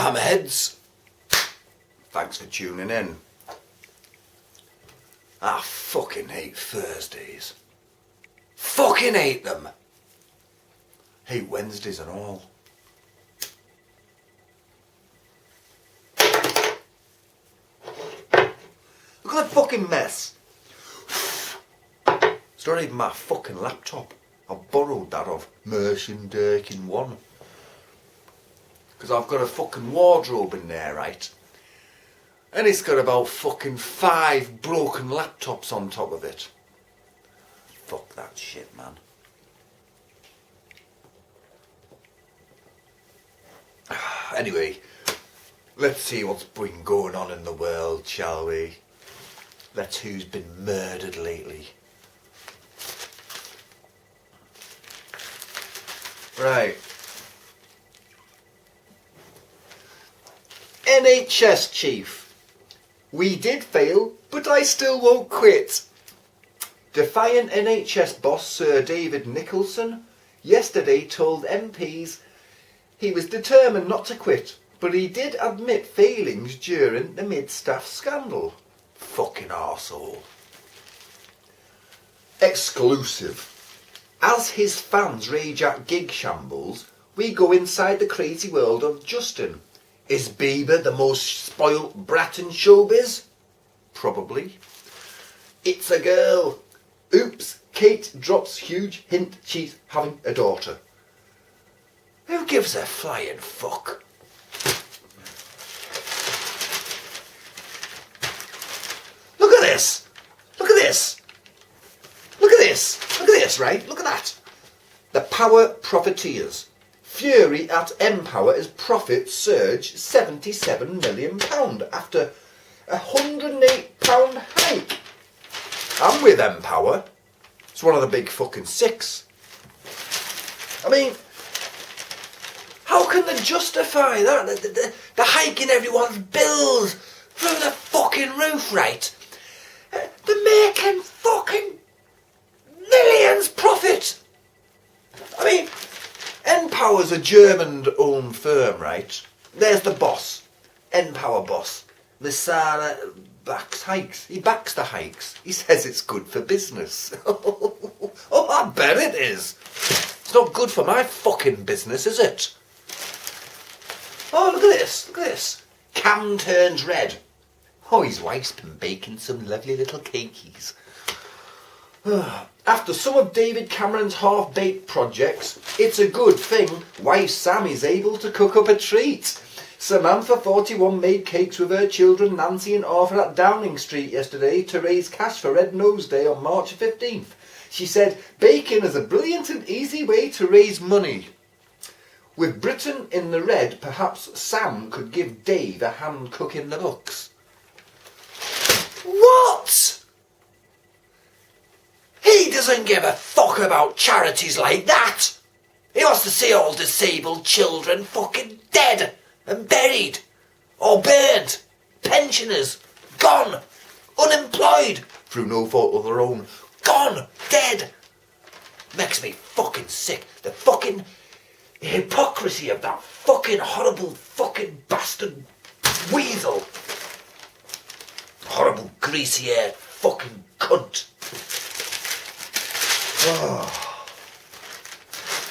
Hammerheads, thanks for tuning in. I fucking hate Thursdays. Fucking hate them. Hate Wednesdays and all. Look at that fucking mess. It's not even my fucking laptop. I borrowed that off Merchant Dirkin 1. Because I've got a fucking wardrobe in there, right? And it's got about fucking 5 broken laptops on top of it. Fuck that shit, man. Anyway, let's see what's been going on in the world, shall we? Let's who's been murdered lately. Right. NHS chief. We did fail, but I still won't quit. Defiant NHS boss Sir David Nicholson yesterday told MPs he was determined not to quit, but he did admit failings during the mid-staff scandal. Fucking arsehole. Exclusive. As his fans rage at gig shambles, we go inside the crazy world of Justin. Is Bieber the most spoilt brat in showbiz? Probably. It's a girl. Oops, Kate drops huge hint she's having a daughter. Who gives a flying fuck? Look at this! Look at this! Look at this! Look at this, right? Look at that! The power profiteers. Fury at Empower as profits surge £77 million after a £108 hike. I'm with Empower. It's one of the big fucking 6. I mean, how can they justify that? The hiking everyone's bills through the fucking roof, right? They're making fucking millions profit. I mean, Empower's a German-owned firm, right? There's the boss, Empower boss. Lissara backs hikes. He backs the hikes. He says it's good for business. Oh, I bet it is. It's not good for my fucking business, is it? Oh, look at this. Look at this. Cam turns red. Oh, his wife's been baking some lovely little cakeys. After some of David Cameron's half-baked projects, it's a good thing wife Sam is able to cook up a treat. Samantha, 41, made cakes with her children Nancy and Arthur at Downing Street yesterday to raise cash for Red Nose Day on March 15th. She said, baking is a brilliant and easy way to raise money. With Britain in the red, perhaps Sam could give Dave a hand cooking the books. What? He doesn't give a fuck about charities like that. He wants to see all disabled children fucking dead and buried or burnt. Pensioners gone. Unemployed through no fault of their own. Gone. Dead. Makes me fucking sick. The fucking hypocrisy of that fucking horrible fucking bastard weasel. Horrible greasy-haired fucking cunt. Oh.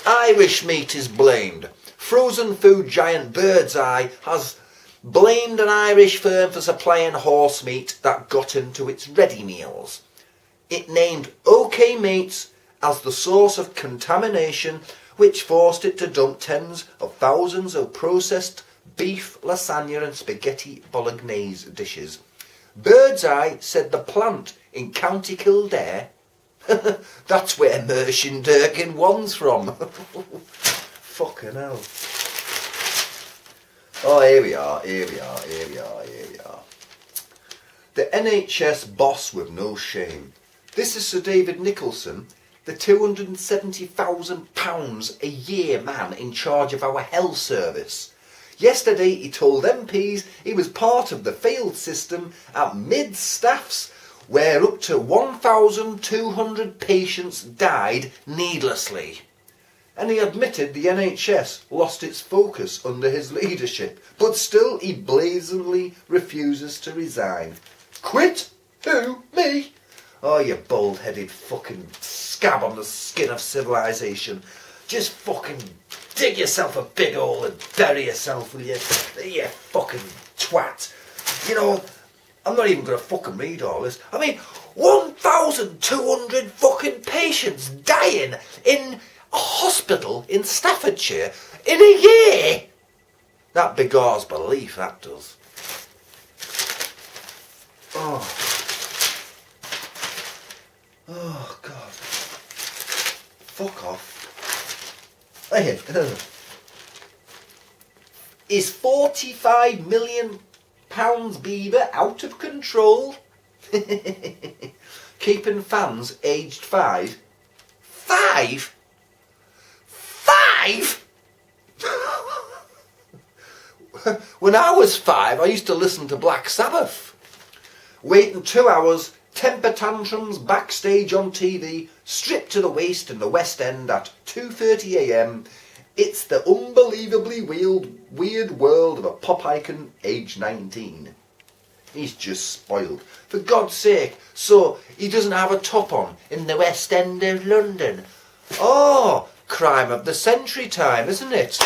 Irish meat is blamed. Frozen food giant Birdseye has blamed an Irish firm for supplying horse meat that got into its ready meals. It named OK Meats as the source of contamination, which forced it to dump tens of thousands of processed beef, lasagna and spaghetti bolognese dishes. Birdseye said the plant in County Kildare, that's where Merchant Dirkin 1's from. Fucking hell. Oh, here we are. The NHS boss with no shame. This is Sir David Nicholson, the £270,000 a year man in charge of our health service. Yesterday he told MPs he was part of the failed system at mid-staffs where up to 1,200 patients died needlessly. and he admitted the NHS lost its focus under his leadership, but still he blazingly refuses to resign. Quit? Who? Me? Oh, you bald-headed fucking scab on the skin of civilization. Just fucking dig yourself a big hole and bury yourself, will you? You fucking twat. You know, I'm not even going to fucking read all this. I mean, 1,200 fucking patients dying in a hospital in Staffordshire in a year. That begars belief, that does. Oh, God. Fuck off. Hey, is £45 million Bieber out of control? Keeping fans aged 5. 5? 5? When I was 5, I used to listen to Black Sabbath. Waiting 2 hours, temper tantrums backstage on TV, stripped to the waist in the West End at 2:30 a.m. It's the unbelievably weird world of a pop icon aged 19. He's just spoiled. For God's sake, so he doesn't have a top on in the West End of London. Oh, crime of the century time, isn't it?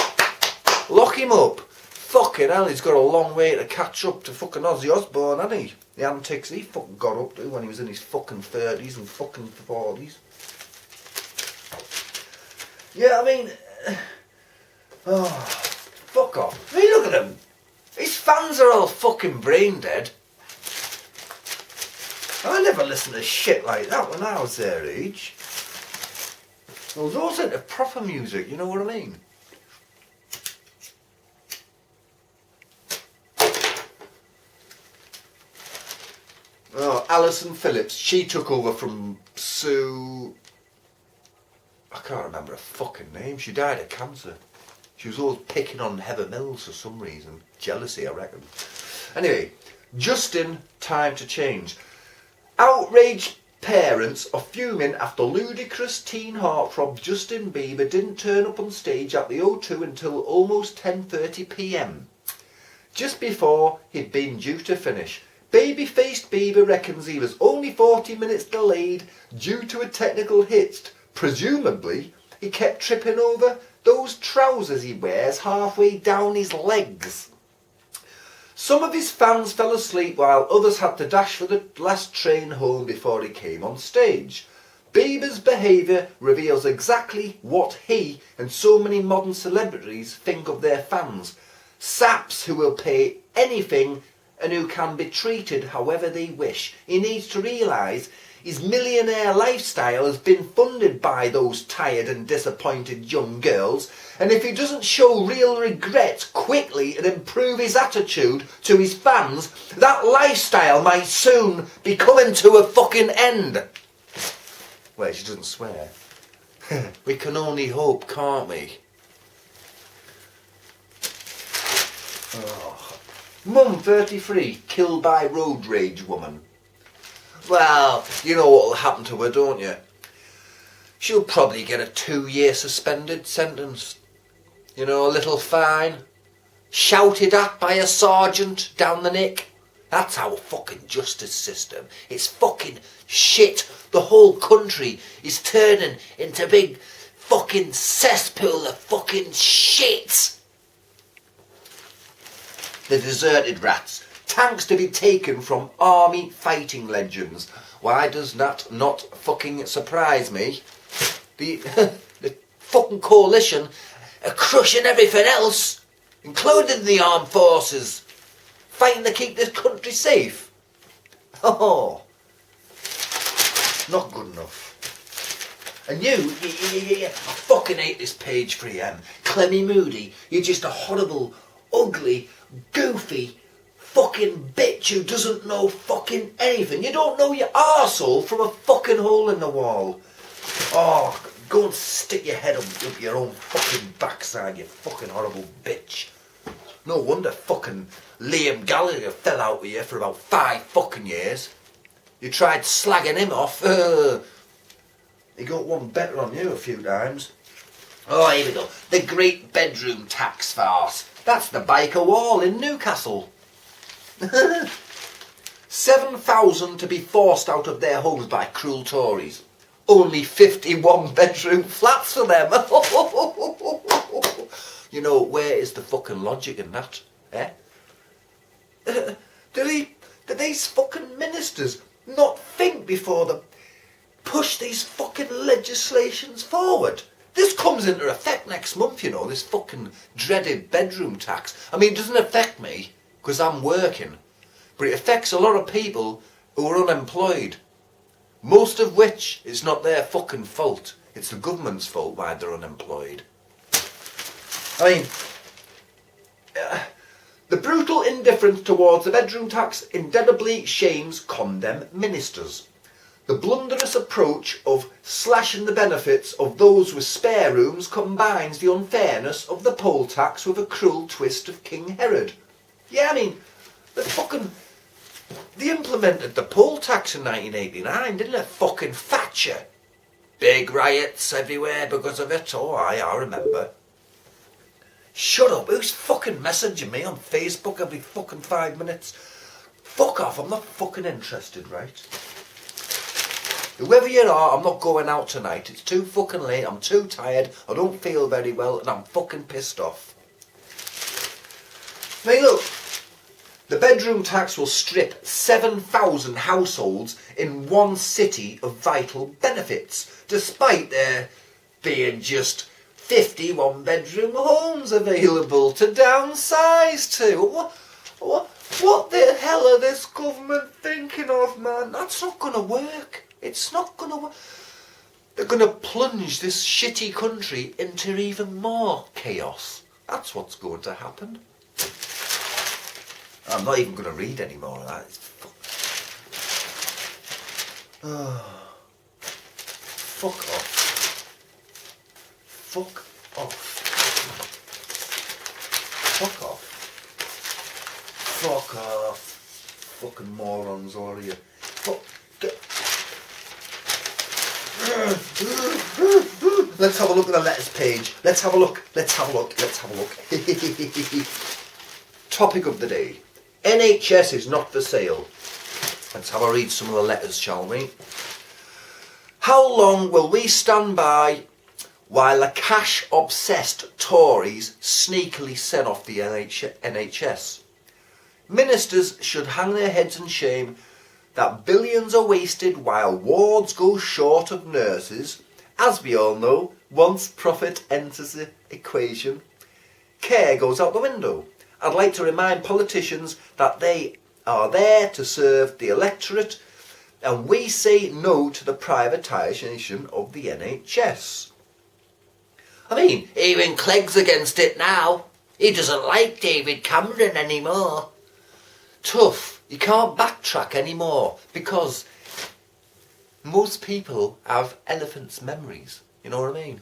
Lock him up. Fucking hell, he's got a long way to catch up to fucking Ozzy Osbourne, hasn't he? The antics he fucking got up to when he was in his fucking 30s and fucking 40s. Yeah, I mean... Oh, fuck off. I mean, look at him. His fans are all fucking brain dead. I never listened to shit like that when I was their age. I was always into proper music, you know what I mean? Oh, Alison Phillips, she took over from Sue... I can't remember her fucking name. She died of cancer. She was always picking on Heather Mills for some reason. Jealousy, I reckon. Anyway, Justin, time to change. Outraged parents are fuming after ludicrous teen heartthrob Justin Bieber didn't turn up on stage at the O2 until almost 10:30 p.m. Just before he'd been due to finish. Baby-faced Bieber reckons he was only 40 minutes delayed due to a technical hitch. Presumably, he kept tripping over those trousers he wears halfway down his legs. Some of his fans fell asleep while others had to dash for the last train home before he came on stage. Bieber's behaviour reveals exactly what he and so many modern celebrities think of their fans. Saps who will pay anything and who can be treated however they wish. He needs to realise his millionaire lifestyle has been funded by those tired and disappointed young girls, and if he doesn't show real regret quickly and improve his attitude to his fans, that lifestyle might soon be coming to a fucking end. Well, she doesn't swear. We can only hope, can't we? Oh. Mum, 33, killed by road rage woman. Well, you know what'll happen to her, don't you? She'll probably get a 2-year suspended sentence. You know, a little fine. Shouted at by a sergeant down the nick. That's our fucking justice system. It's fucking shit. The whole country is turning into a big fucking cesspool of fucking shit. The deserted rats. Tanks to be taken from army fighting legends. Why does that not fucking surprise me? The fucking coalition are crushing everything else, including the armed forces, fighting to keep this country safe. Oh, not good enough. And you, I fucking hate this page 3M. Clemmy Moody, you're just a horrible, ugly, goofy, fucking bitch who doesn't know fucking anything. You don't know your arsehole from a fucking hole in the wall. Oh, go and stick your head up your own fucking backside, you fucking horrible bitch. No wonder fucking Liam Gallagher fell out with you for about 5 fucking years. You tried slagging him off. He got one better on you a few times. Oh, here we go. The Great Bedroom Tax Farce. That's the Biker Wall in Newcastle. 7,000 to be forced out of their homes by cruel Tories. Only 51 bedroom flats for them. You know, where is the fucking logic in that? Eh? Do these fucking ministers not think before they push these fucking legislations forward? This comes into effect next month, you know, this fucking dreaded bedroom tax. I mean, it doesn't affect me, because I'm working, but it affects a lot of people who are unemployed. Most of which is not their fucking fault. It's the government's fault why they're unemployed. I mean, the brutal indifference towards the bedroom tax indelibly shames condemn ministers. The blunderous approach of slashing the benefits of those with spare rooms combines the unfairness of the poll tax with a cruel twist of King Herod. Yeah, I mean, they implemented the poll tax in 1989, didn't it? Fucking Thatcher. Big riots everywhere because of it. Oh, I remember. Shut up, who's fucking messaging me on Facebook every fucking 5 minutes? Fuck off, I'm not fucking interested, right? Whoever you are, I'm not going out tonight. It's too fucking late, I'm too tired, I don't feel very well, and I'm fucking pissed off. Hey, look. The bedroom tax will strip 7,000 households in one city of vital benefits, despite there being just 51 bedroom homes available to downsize to. What the hell are this government thinking of, man? That's not going to work. It's not going to work. They're going to plunge this shitty country into even more chaos. That's what's going to happen. I'm not even going to read any more of that. Fuck off. Fuck off. Fuck off. Fuck off. Fucking morons, all of you. Let's have a look at the letters page. Let's have a look. Topic of the day. NHS is not for sale. Let's have a read some of the letters, shall we? How long will we stand by while the cash-obsessed Tories sneakily send off the NHS? Ministers should hang their heads in shame that billions are wasted while wards go short of nurses. As we all know, once profit enters the equation, care goes out the window. I'd like to remind politicians that they are there to serve the electorate, and we say no to the privatisation of the NHS. I mean, even Clegg's against it now. He doesn't like David Cameron anymore. Tough. You can't backtrack anymore because most people have elephant's memories. You know what I mean?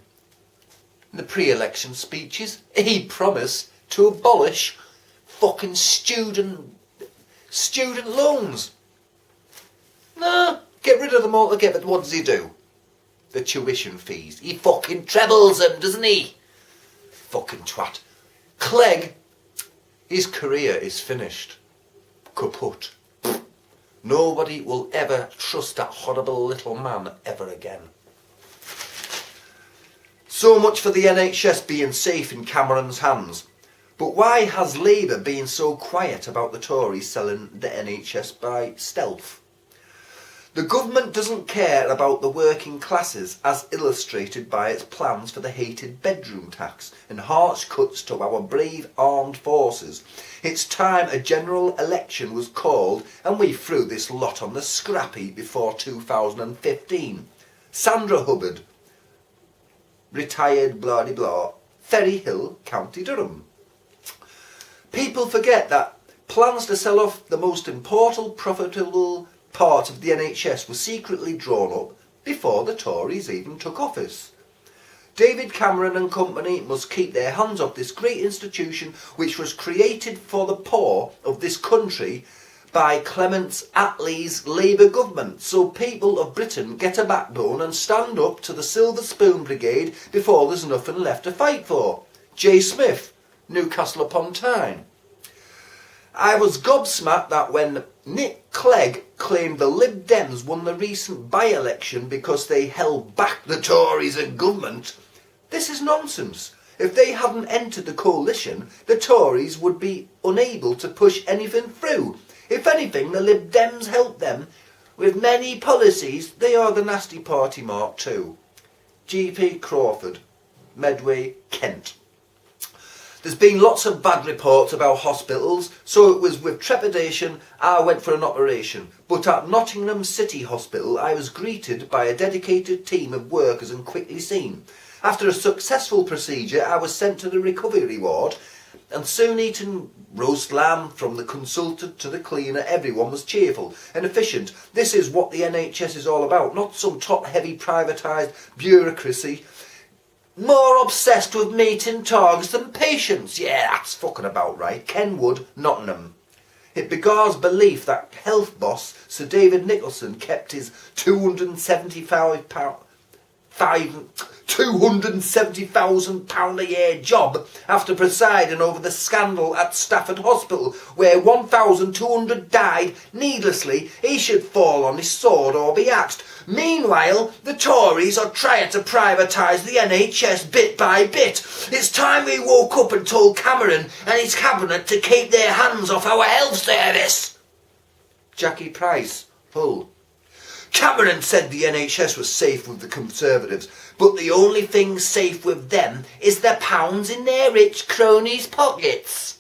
In the pre-election speeches, he promised to abolish fucking student loans. Nah, get rid of them altogether. What does he do? The tuition fees. He fucking trebles them, doesn't he? Fucking twat. Clegg, his career is finished. Kaput. Nobody will ever trust that horrible little man ever again. So much for the NHS being safe in Cameron's hands. But why has Labour been so quiet about the Tories selling the NHS by stealth? The government doesn't care about the working classes, as illustrated by its plans for the hated bedroom tax and harsh cuts to our brave armed forces. It's time a general election was called and we threw this lot on the scrap heap before 2015. Sandra Hubbard, retired blah-de-blah, Ferry Hill, County Durham. People forget that plans to sell off the most important, profitable part of the NHS were secretly drawn up before the Tories even took office. David Cameron and company must keep their hands off this great institution which was created for the poor of this country by Clement Attlee's Labour government, so people of Britain get a backbone and stand up to the Silver Spoon Brigade before there's nothing left to fight for. J. Smith, Newcastle upon Tyne. I was gobsmacked that when Nick Clegg claimed the Lib Dems won the recent by-election because they held back the Tories in government. This is nonsense. If they hadn't entered the coalition, the Tories would be unable to push anything through. If anything, the Lib Dems helped them with many policies. They are the nasty party mark too. G.P. Crawford, Medway, Kent. There's been lots of bad reports about hospitals, so it was with trepidation I went for an operation. But at Nottingham City Hospital I was greeted by a dedicated team of workers and quickly seen. After a successful procedure I was sent to the recovery ward and soon eating roast lamb from the consultant to the cleaner. Everyone was cheerful and efficient. This is what the NHS is all about, not some top-heavy privatised bureaucracy. More obsessed with meeting targets than patients. Yeah, that's fucking about right. Kenwood, Nottingham. It begars belief that health boss Sir David Nicholson kept his £270,000 a year job after presiding over the scandal at Stafford Hospital where 1,200 died needlessly. He should fall on his sword or be axed. Meanwhile, the Tories are trying to privatise the NHS bit by bit. It's time we woke up and told Cameron and his cabinet to keep their hands off our health service. Jackie Price, Hull. Cameron said the NHS was safe with the Conservatives, but the only thing safe with them is the pounds in their rich cronies' pockets.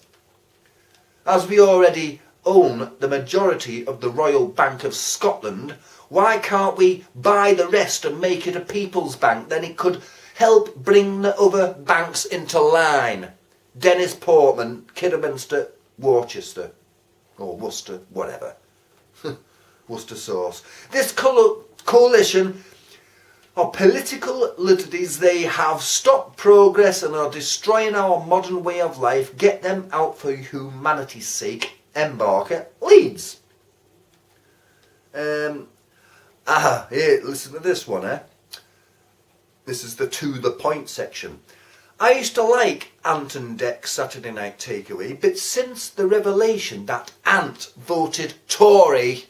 As we already own the majority of the Royal Bank of Scotland, why can't we buy the rest and make it a people's bank? Then it could help bring the other banks into line. Dennis Portman, Kidderminster, Worcester, or Worcester, whatever. Worcester sauce. This coalition of political liberties, they have stopped progress and are destroying our modern way of life. Get them out for humanity's sake. Embarker, Leeds. Here, listen to this one, This is the to the point section. I used to like Ant and Dec's Saturday Night Takeaway, but since the revelation that Ant voted Tory,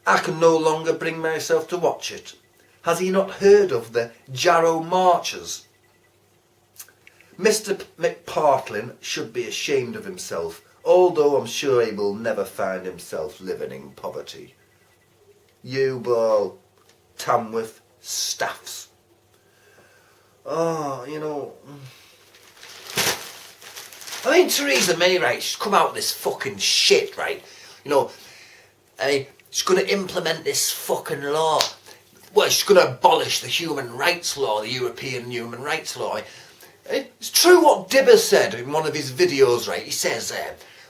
I can no longer bring myself to watch it. Has he not heard of the Jarrow Marchers? Mr. McPartlin should be ashamed of himself, although I'm sure he will never find himself living in poverty. U-Ball, Tamworth, Staffs. Oh, you know. I mean, Theresa May, right, she's come out with this fucking shit, right? You know, I mean, she's going to implement this fucking law. Well, she's going to abolish the human rights law, the European human rights law. It's true what Bieber said in one of his videos, right? He says,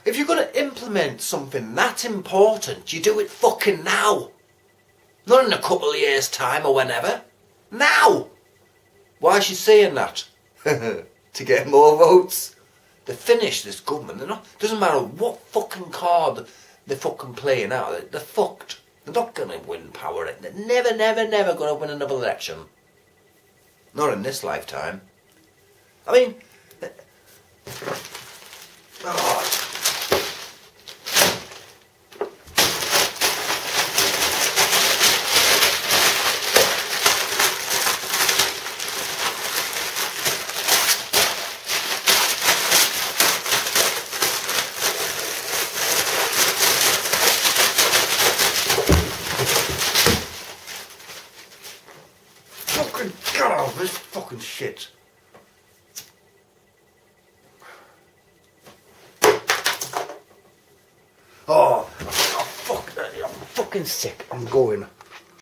if you're going to implement something that important, you do it fucking now. Not in a couple of years' time or whenever. Now! Why is she saying that? To get more votes. They finish this government. Doesn't matter what fucking card they're fucking playing out. They're fucked. They're not going to win power. They're never, never, never going to win another election. Not in this lifetime. I mean... Oh. Get off this fucking shit. Oh, fuck, I'm fucking sick. I'm going.